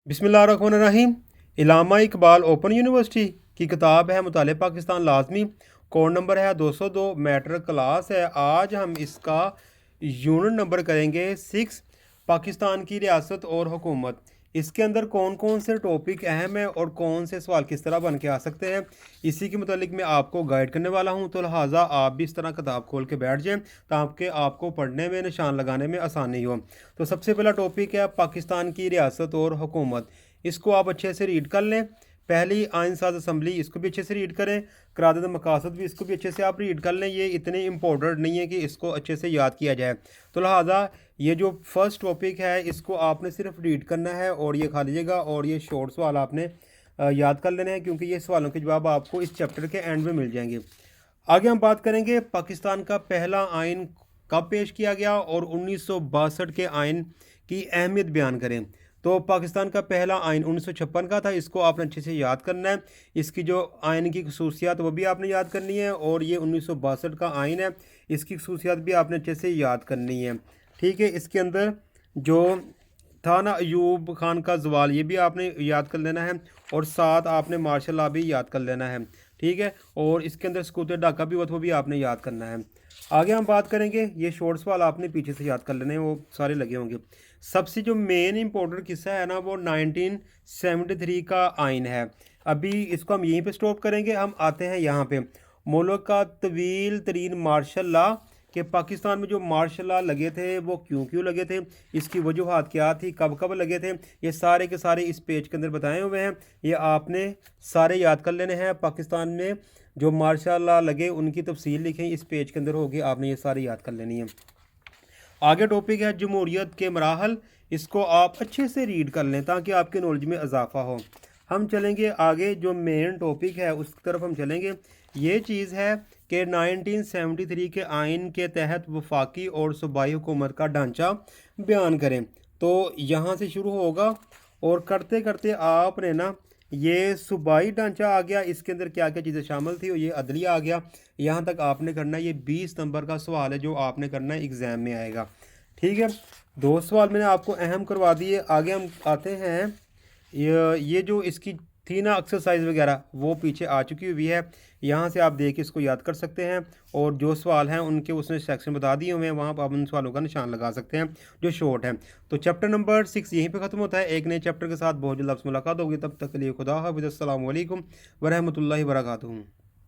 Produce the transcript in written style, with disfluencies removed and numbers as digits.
बिस्मिल्लाहिर्रहमानिर्रहीम। इलामा Iqbal open university की किताब है मुताले पाकिस्तान लाजमी। कोड नंबर है 202। मैटर क्लास है। आज हम इसका यूनिट नंबर करेंगे 6, पाकिस्तान की रियासत और हुकूमत। इसके अंदर कौन कौन से टॉपिक अहम हैं और कौन से सवाल किस तरह बन के आ सकते हैं, इसी के मुतालिक मैं आपको गाइड करने वाला हूं। तो लिहाजा आप भी इस तरह किताब खोल के बैठ जाएं ताकि आपको पढ़ने में, निशान लगाने में आसानी हो। तो सबसे पहला टॉपिक है पाकिस्तान की रियासत और हुकूमत। इसको आप अच्छे से रीड कर लें। पहली आइन साज असम्बली, इसको भी अच्छे से रीड करें। करारदाद मकासद भी, इसको भी अच्छे से आप रीड कर लें। ये इतने इंपॉर्टेंट नहीं है कि इसको अच्छे से याद किया जाए। तो लिहाजा ये जो फर्स्ट टॉपिक है इसको आपने सिर्फ रीड करना है और ये खा लीजिएगा, और ये शॉर्ट सवाल आपने याद कर लेने हैं, क्योंकि ये सवालों के जवाब आपको इस चैप्टर के एंड में मिल जाएंगे। आगे हम बात करेंगे पाकिस्तान का पहला आइन कब पेश किया गया और 1962 के आइन की अहमियत बयान करें। तो पाकिस्तान का पहला आइन 1956 का था। इसको आपने अच्छे से याद करना है। इसकी जो आइन की खसूसियात वो भी आपने याद करनी है, और ये 1962 का आइन है, इसकी खसूसियात भी आपने अच्छे से याद करनी है। ठीक है। इसके अंदर जो था ना अयूब खान का जवाल, ये भी आपने याद कर लेना है, और साथ आपने मार्शल लॉ भी याद कर लेना है। ठीक है। और इसके अंदर सकूत डाका भी वो भी आपने याद करना है। आगे हम बात करेंगे, ये शॉर्ट सवाल आपने पीछे से याद कर लेने हैं, वो सारे लगे होंगे। सबसे जो मेन इंपॉर्टेंट किस्सा है ना, वो 1973 का आइन है। अभी इसको हम यहीं पे स्टॉप करेंगे। हम आते हैं यहाँ पे, मुल्क का तवील तरीन मार्शल लॉ, कि पाकिस्तान में जो मार्शल लॉ लगे थे वो क्यों क्यों लगे थे, इसकी वजूहात क्या थी, कब कब लगे थे, ये सारे के सारे इस पेज के अंदर बताए हुए हैं। ये आपने सारे याद कर लेने हैं। पाकिस्तान में जो मार्शल लॉ लगे उनकी तफसील लिखें, इस पेज के अंदर होगी, आपने ये सारी याद कर लेनी है। आगे टॉपिक है जमहूरियत के मराहल। इसको आप अच्छे से रीड कर लें ताकि आपके नॉलेज में इजाफा हो। हम चलेंगे आगे, जो मेन टॉपिक है उस तरफ हम चलेंगे। ये चीज़ है कि 1973 के आइन के तहत वफाकी और सूबाई हुकूमत का ढांचा बयान करें। तो यहाँ से शुरू होगा, और करते करते आपने ना ये सूबाई ढांचा आ गया, इसके अंदर क्या क्या चीज़ें शामिल थी, और ये अदलिया आ गया। यहाँ तक आपने करना है। ये 20 नंबर का सवाल है जो आपने करना है, एग्ज़ाम में आएगा। ठीक है। 2 सवाल मैंने आपको अहम करवा दिए। आगे हम आते हैं, ये जो इसकी थी ना एक्सरसाइज वगैरह, वो पीछे आ चुकी हुई है। यहाँ से आप देख के इसको याद कर सकते हैं, और जो सवाल हैं उनके उसने सेक्शन बता दिए हुए हैं, वहाँ पर आप उन सवालों का निशान लगा सकते हैं जो शॉर्ट हैं। तो चैप्टर नंबर 6 यहीं पे ख़त्म होता है। एक नए चैप्टर के साथ बहुत जल्द आपसे मुलाकात होगी। तब तक के लिए खुदा हाफ़िज़। अस्सलामु अलैकुम वरहमतुल्लाहि वबरकातुहू।